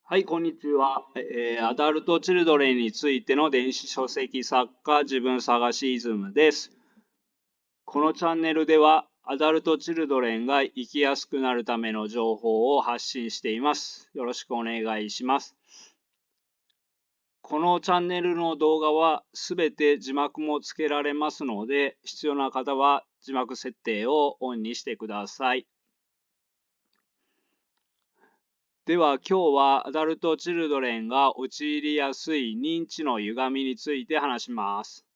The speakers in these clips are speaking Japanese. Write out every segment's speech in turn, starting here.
はい、こんにちは。アダルト・チルドレンについての電子書籍作家、自分探しイズムです。このチャンネルでは、アダルト・チルドレンが生きやすくなるための情報を発信しています。よろしくお願いします。このチャンネルの動画はすべて字幕もつけられますので、必要な方は字幕設定をオンにしてください。では今日はアダルト・チルドレンが陥りやすい認知の歪みについて話します。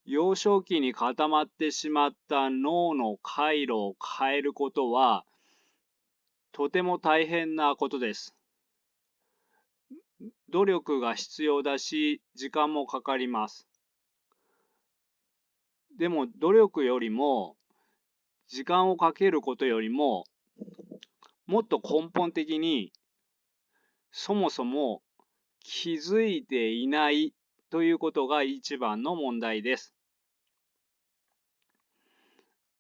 幼少期に固まってしまった脳の回路を変えることはとても大変なことです。努力が必要だし、時間もかかります。でも努力よりも、時間をかけることよりも、もっと根本的に、そもそも気づいていないということが一番の問題です。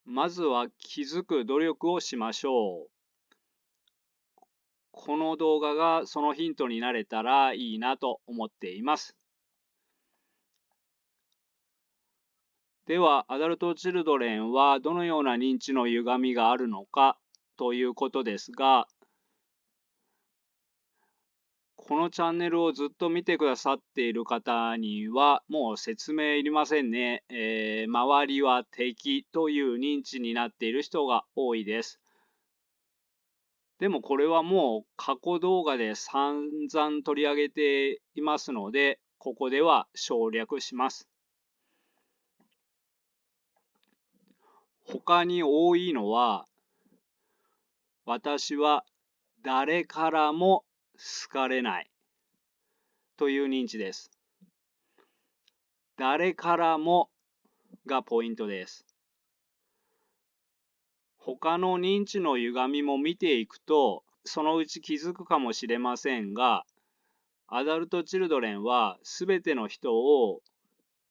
まずは気づく努力をしましょう。この動画がそのヒントになれたらいいなと思っています。では、アダルト・チルドレンはどのような認知の歪みがあるのかということですが、このチャンネルをずっと見てくださっている方にはもう説明いりませんね。周りは敵という認知になっている人が多いです。でもこれはもう過去動画で散々取り上げていますので、ここでは省略します。他に多いのは、私は誰からも好かれないという認知です。誰からもがポイントです。他の認知の歪みも見ていくと、そのうち気づくかもしれませんが、アダルト・チルドレンは全ての人を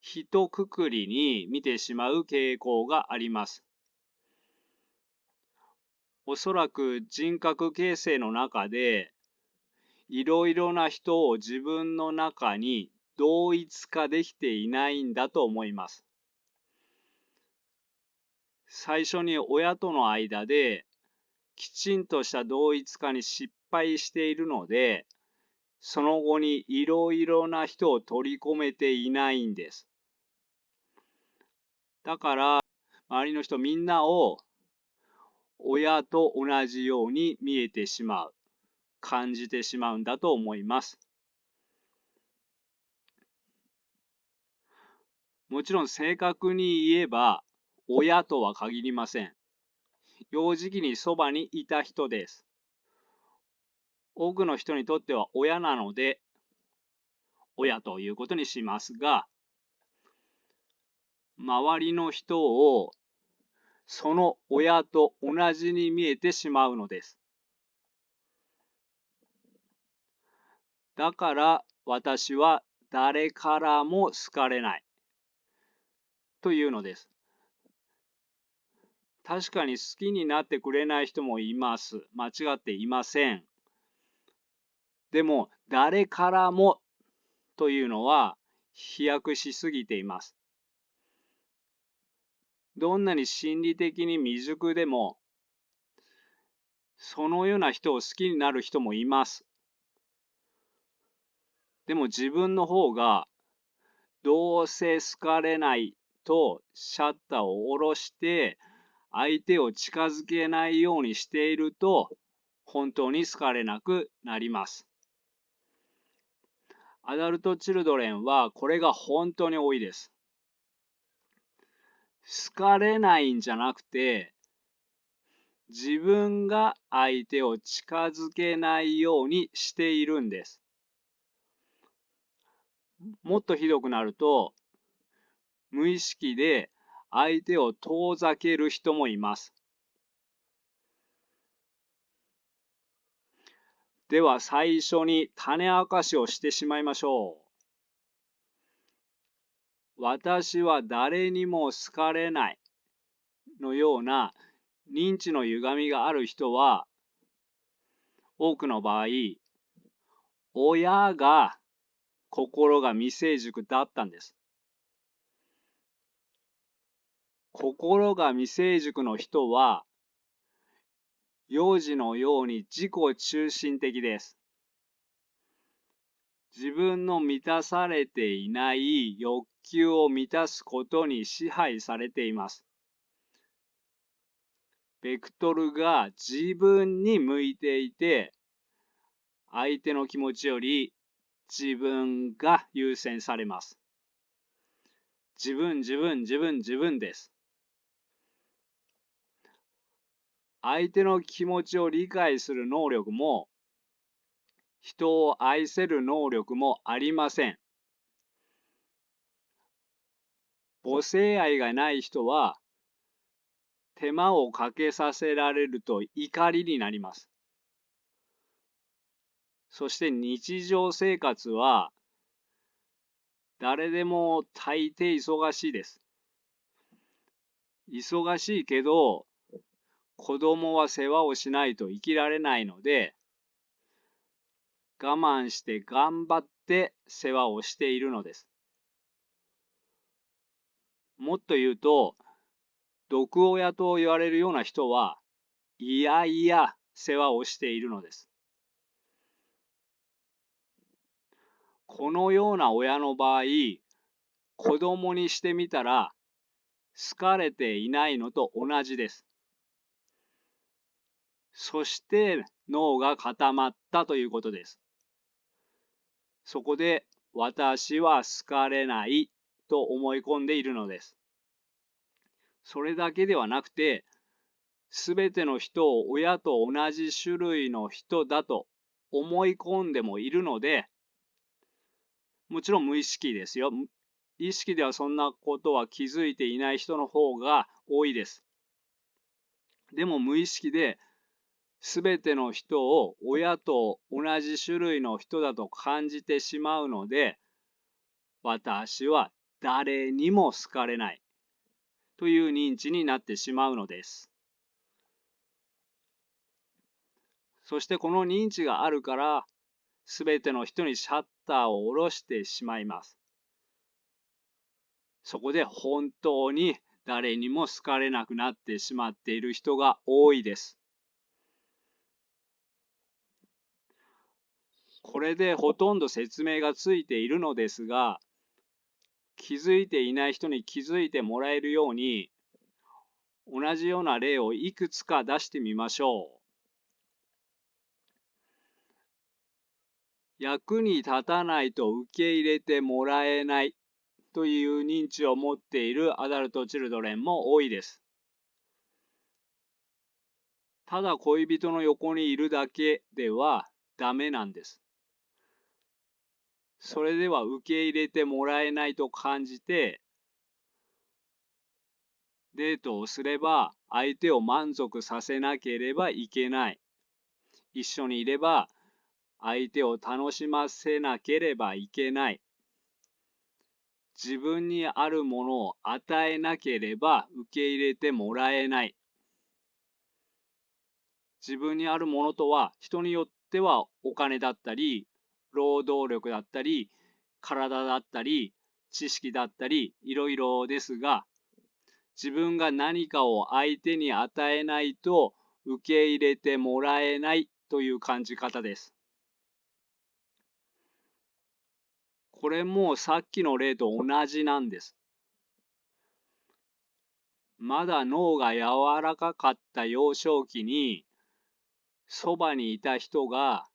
一括りに見てしまう傾向があります。おそらく人格形成の中で、いろいろな人を自分の中に同一化できていないんだと思います。最初に親との間できちんとした同一化に失敗しているので、その後にいろいろな人を取り込めていないんです。だから周りの人みんなを親と同じように見えてしまう、感じてしまうんだと思います。もちろん正確に言えば親とは限りません。幼児期にそばにいた人です。多くの人にとっては親なので親ということにしますが、周りの人をその親と同じに見えてしまうのです。だから私は誰からも好かれないというのです。確かに好きになってくれない人もいます。間違っていません。でも誰からもというのは飛躍しすぎています。どんなに心理的に未熟でも、そのような人を好きになる人もいます。でも自分の方がどうせ好かれないとシャッターを下ろして相手を近づけないようにしていると本当に好かれなくなります。アダルト・チルドレンはこれが本当に多いです。好かれないんじゃなくて、自分が相手を近づけないようにしているんです。もっとひどくなると、無意識で相手を遠ざける人もいます。では最初に種明かしをしてしまいましょう。私は誰にも好かれないのような認知の歪みがある人は、多くの場合、親が心が未成熟だったんです。心が未成熟の人は、幼児のように自己中心的です。自分の満たされていない欲求を満たすことに支配されています。ベクトルが自分に向いていて、相手の気持ちより自分が優先されます。自分です。相手の気持ちを理解する能力も、人を愛せる能力もありません。母性愛がない人は、手間をかけさせられると怒りになります。そして日常生活は、誰でも大抵忙しいです。忙しいけど、子供は世話をしないと生きられないので、我慢して頑張って世話をしているのです。もっと言うと、毒親と言われるような人は、いやいや世話をしているのです。このような親の場合、子供にしてみたら、好かれていないのと同じです。そして脳が固まったということです。そこで私は好かれないと思い込んでいるのです。それだけではなくて、すべての人を親と同じ種類の人だと思い込んでもいるので、もちろん無意識ですよ。意識ではそんなことは気づいていない人の方が多いです。でも無意識で、すべての人を親と同じ種類の人だと感じてしまうので、私は誰にも好かれないという認知になってしまうのです。そしてこの認知があるから、すべての人にシャッターを下ろしてしまいます。そこで本当に誰にも好かれなくなってしまっている人が多いです。これでほとんど説明がついているのですが、気づいていない人に気づいてもらえるように、同じような例をいくつか出してみましょう。役に立たないと受け入れてもらえないという認知を持っているアダルト・チルドレンも多いです。ただ恋人の横にいるだけではダメなんです。それでは受け入れてもらえないと感じて、デートをすれば相手を満足させなければいけない。一緒にいれば相手を楽しませなければいけない。自分にあるものを与えなければ受け入れてもらえない。自分にあるものとは人によってはお金だったり、労働力だったり、体だったり、知識だったり、いろいろですが、自分が何かを相手に与えないと受け入れてもらえないという感じ方です。これもさっきの例と同じなんです。まだ脳が柔らかかった幼少期に、そばにいた人が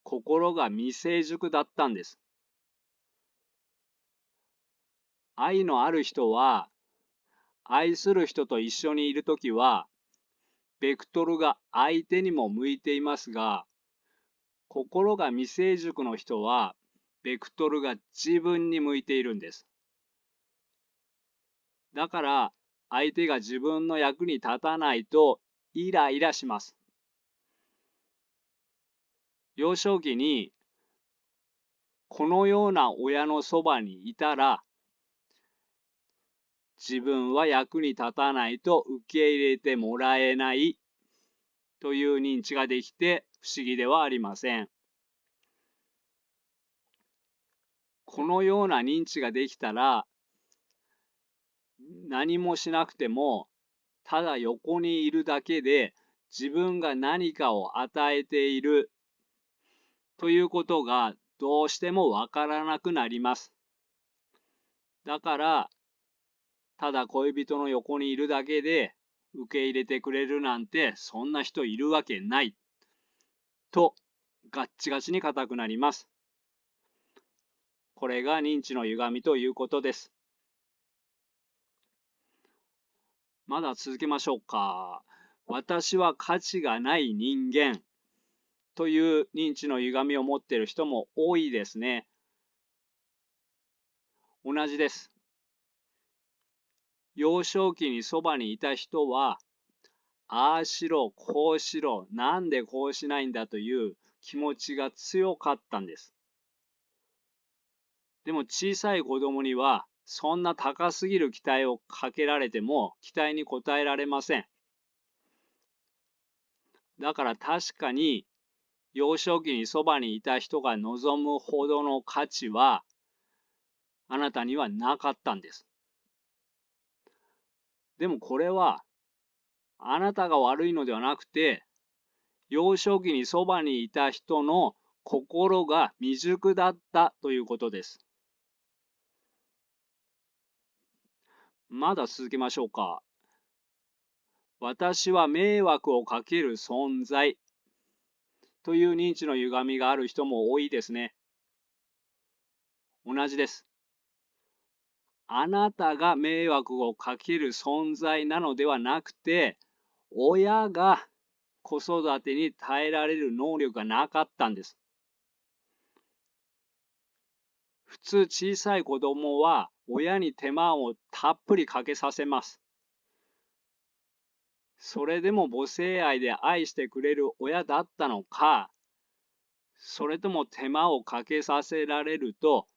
心が未成熟だったんです。愛のある人は、愛する人と一緒にいるときは、ベクトルが相手にも向いていますが、心が未成熟の人は、ベクトルが自分に向いているんです。だから、相手が自分の役に立たないとイライラします。幼少期に、このような親のそばにいたら、自分は役に立たないと受け入れてもらえない。という認知ができて不思議ではありません。このような認知ができたら、何もしなくても、ただ横にいるだけで自分が何かを与えているということがどうしてもわからなくなります。だから、ただ恋人の横にいるだけで受け入れてくれるなんてそんな人いるわけないとガッチガチに固くなります。これが認知の歪みということです。まだ続けましょうか。私は価値がない人間という認知の歪みを持っている人も多いですね。同じです。幼少期にそばにいた人は、ああしろ、こうしろ、なんでこうしないんだという気持ちが強かったんです。でも小さい子供には、そんな高すぎる期待をかけられても期待に応えられません。だから確かに幼少期にそばにいた人が望むほどの価値はあなたにはなかったんです。でもこれはあなたが悪いのではなくて、幼少期にそばにいた人の心が未熟だったということです。まだ続けましょうか。私は迷惑をかける存在という認知の歪みがある人も多いですね。同じです。あなたが迷惑をかける存在なのではなくて、親が子育てに耐えられる能力がなかったんです。普通小さい子供は親に手間をたっぷりかけさせます。それでも母性愛で愛してくれる親だったのか、それとも手間をかけさせられると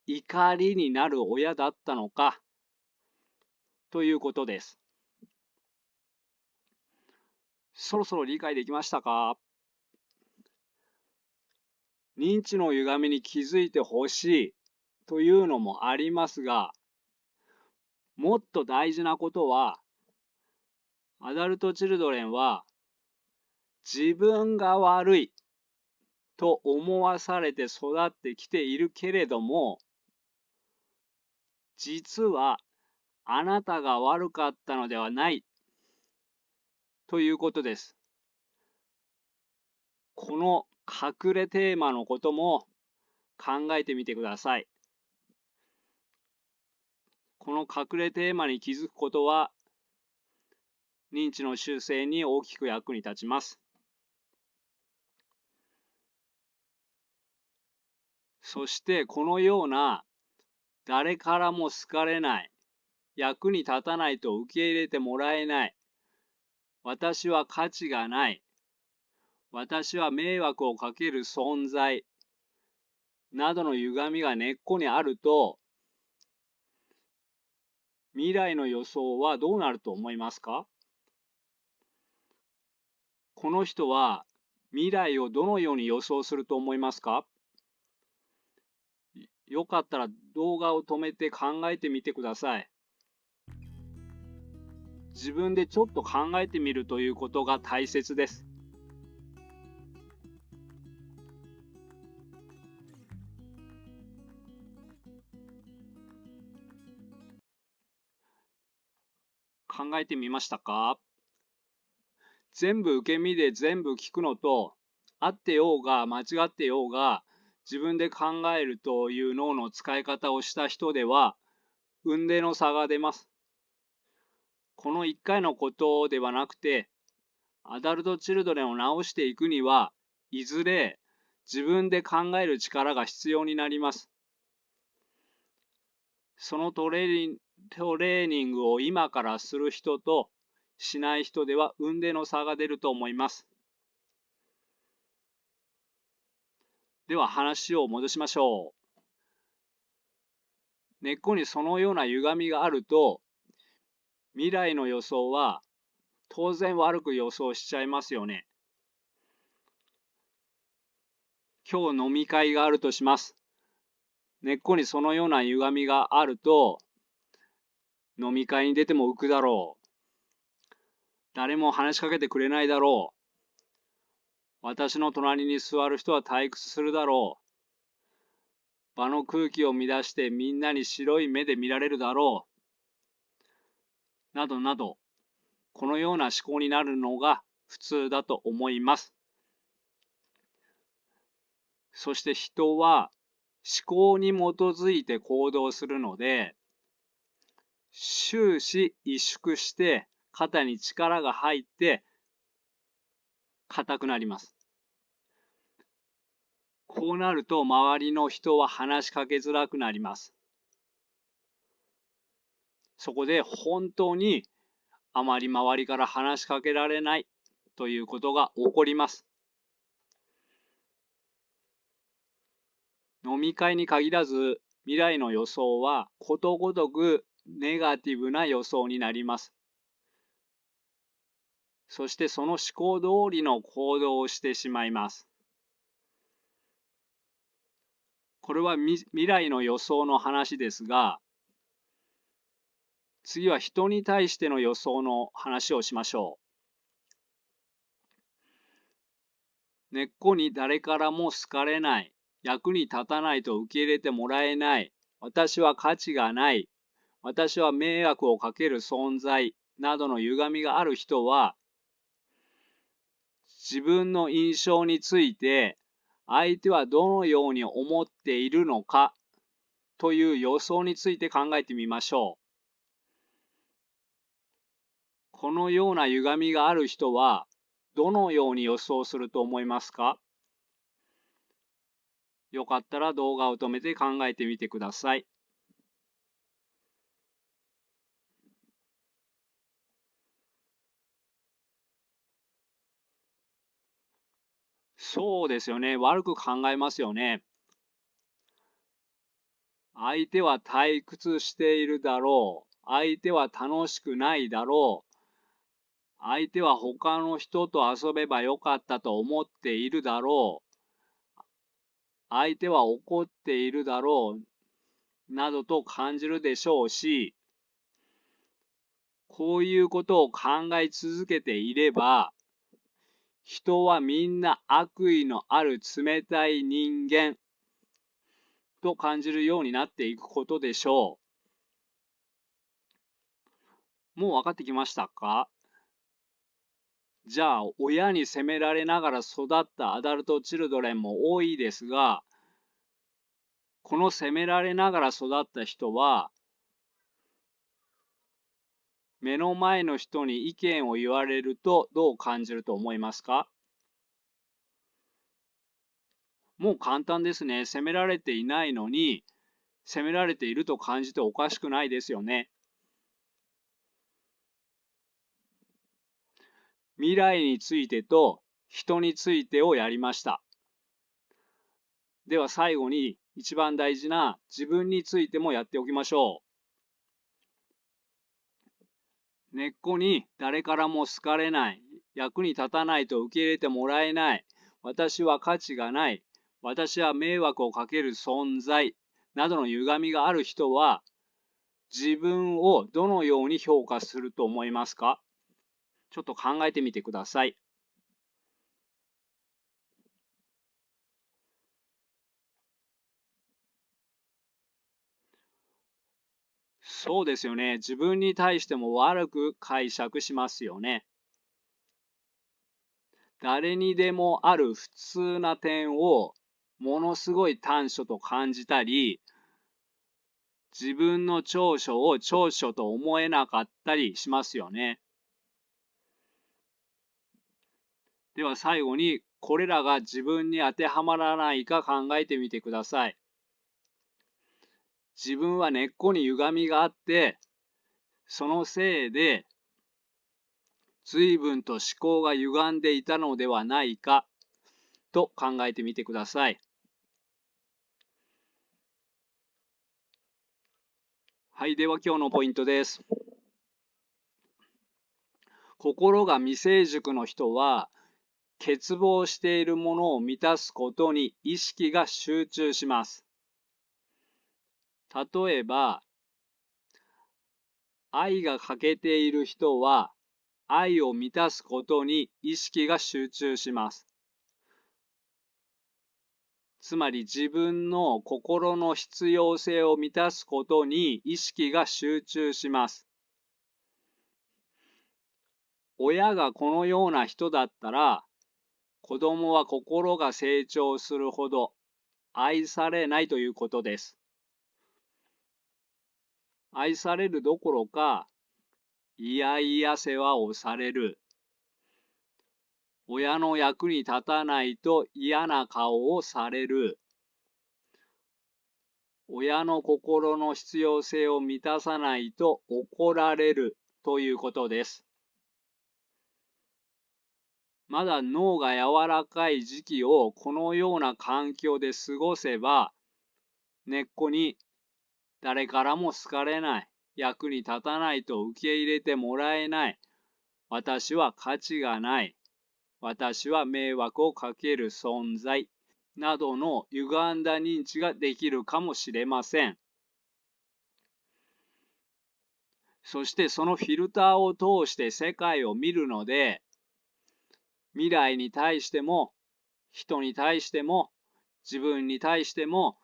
怒りになる親だったのかということです。そろそろ理解できましたか？認知の歪みに気づいてほしいというのもありますが、もっと大事なことは、アダルトチルドレンは自分が悪いと思わされて育ってきているけれども、実はあなたが悪かったのではないということです。この隠れテーマのことも考えてみてください。この隠れテーマに気づくことは認知の修正に大きく役に立ちます。そしてこのような誰からも好かれない、役に立たないと受け入れてもらえない、私は価値がない、私は迷惑をかける存在などの歪みが根っこにあると、未来の予想はどうなると思いますか？この人は未来をどのように予想すると思いますか？よかったら動画を止めて考えてみてください。自分でちょっと考えてみるということが大切です。考えてみましたか？全部受け身で全部聞くのと、合ってようが間違ってようが自分で考えるという脳の使い方をした人では、雲泥の差が出ます。この1回のことではなくて、アダルトチルドレンを直していくには、いずれ自分で考える力が必要になります。そのトレーニングを今からする人としない人では雲泥の差が出ると思います。では話を戻しましょう。根っこにそのような歪みがあると、未来の予想は当然悪く予想しちゃいますよね。今日飲み会があるとします。根っこにそのような歪みがあると、飲み会に出ても浮くだろう。誰も話しかけてくれないだろう。私の隣に座る人は退屈するだろう。場の空気を乱してみんなに白い目で見られるだろう。などなど、このような思考になるのが普通だと思います。そして人は思考に基づいて行動するので、終始萎縮して肩に力が入って硬くなります。こうなると周りの人は話しかけづらくなります。そこで本当にあまり周りから話しかけられないということが起こります。飲み会に限らず未来の予想はことごとくネガティブな予想になります。そしてその思考通りの行動をしてしまいます。これは未来の予想の話ですが、次は人に対しての予想の話をしましょう。根っこに誰からも好かれない、役に立たないと受け入れてもらえない、私は価値がない、私は迷惑をかける存在などの歪みがある人は、自分の印象について相手はどのように思っているのかという予想について考えてみましょう。このような歪みがある人はどのように予想すると思いますか？よかったら動画を止めて考えてみてください。そうですよね。悪く考えますよね。相手は退屈しているだろう。相手は楽しくないだろう。相手は他の人と遊べばよかったと思っているだろう。相手は怒っているだろう。などと感じるでしょうし、こういうことを考え続けていれば、人はみんな悪意のある冷たい人間と感じるようになっていくことでしょう。もう分かってきましたか？じゃあ、親に責められながら育ったアダルト・チルドレンも多いですが、この責められながら育った人は、目の前の人に意見を言われるとどう感じると思いますか？もう簡単ですね。責められていないのに、責められていると感じておかしくないですよね。未来についてと人についてをやりました。では最後に一番大事な自分についてもやっておきましょう。根っこに誰からも好かれない、役に立たないと受け入れてもらえない、私は価値がない、私は迷惑をかける存在などの歪みがある人は、自分をどのように評価すると思いますか？ちょっと考えてみてください。そうですよね。自分に対しても悪く解釈しますよね。誰にでもある普通な点をものすごい短所と感じたり、自分の長所を長所と思えなかったりしますよね。では最後にこれらが自分に当てはまらないか考えてみてください。自分は根っこに歪みがあって、そのせいで随分と思考が歪んでいたのではないかと考えてみてください。はい、では今日のポイントです。心が未成熟の人は欠乏しているものを満たすことに意識が集中します。例えば、愛が欠けている人は、愛を満たすことに意識が集中します。つまり自分の心の必要性を満たすことに意識が集中します。親がこのような人だったら、子供は心が成長するほど愛されないということです。愛されるどころか、いやいや世話をされる。親の役に立たないと嫌な顔をされる。親の心の必要性を満たさないと怒られるということです。まだ脳が柔らかい時期をこのような環境で過ごせば、根っこに誰からも好かれない、役に立たないと受け入れてもらえない、私は価値がない、私は迷惑をかける存在などの歪んだ認知ができるかもしれません。そしてそのフィルターを通して世界を見るので、未来に対しても、人に対しても、自分に対しても、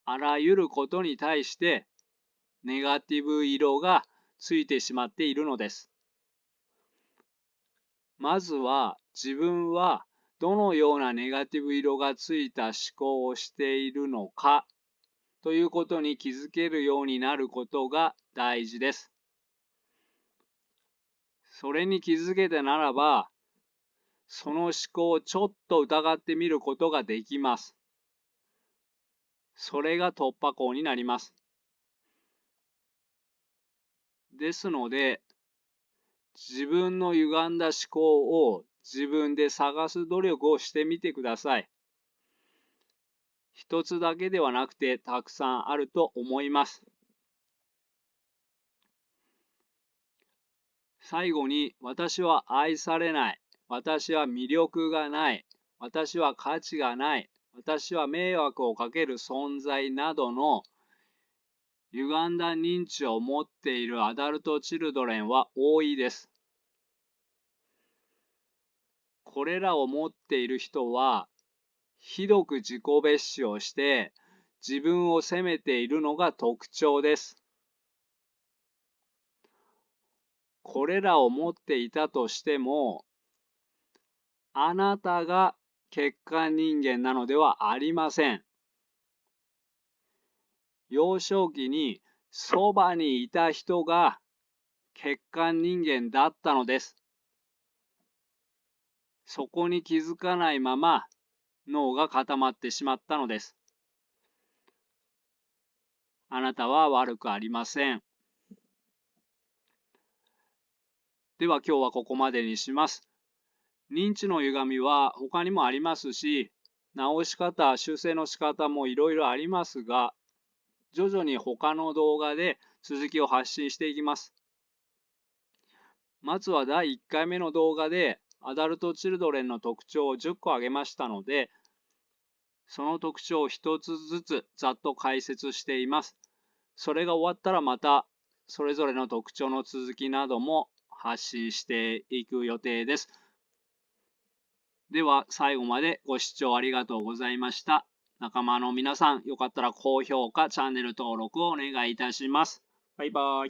あらゆることに対してネガティブ色がついてしまっているのです。まずは自分はどのようなネガティブ色がついた思考をしているのかということに気づけるようになることが大事です。それに気づけたならば、その思考をちょっと疑ってみることができます。それが突破口になります。ですので、自分の歪んだ思考を自分で探す努力をしてみてください。一つだけではなくてたくさんあると思います。最後に、私は愛されない、私は魅力がない、私は価値がない、私は迷惑をかける存在などの歪んだ認知を持っているアダルトチルドレンは多いです。これらを持っている人は、ひどく自己蔑視をして自分を責めているのが特徴です。これらを持っていたとしても、あなたが欠陥人間なのではありません。幼少期にそばにいた人が欠陥人間だったのです。そこに気づかないまま脳が固まってしまったのです。あなたは悪くありません。では今日はここまでにします。認知の歪みは他にもありますし、直し方、修正の仕方もいろいろありますが、徐々に他の動画で続きを発信していきます。まずは第1回目の動画でアダルトチルドレンの特徴を10個挙げましたので、その特徴を1つずつざっと解説しています。それが終わったらまたそれぞれの特徴の続きなども発信していく予定です。では最後までご視聴ありがとうございました。仲間の皆さん、よかったら高評価、チャンネル登録をお願いいたします。バイバイ。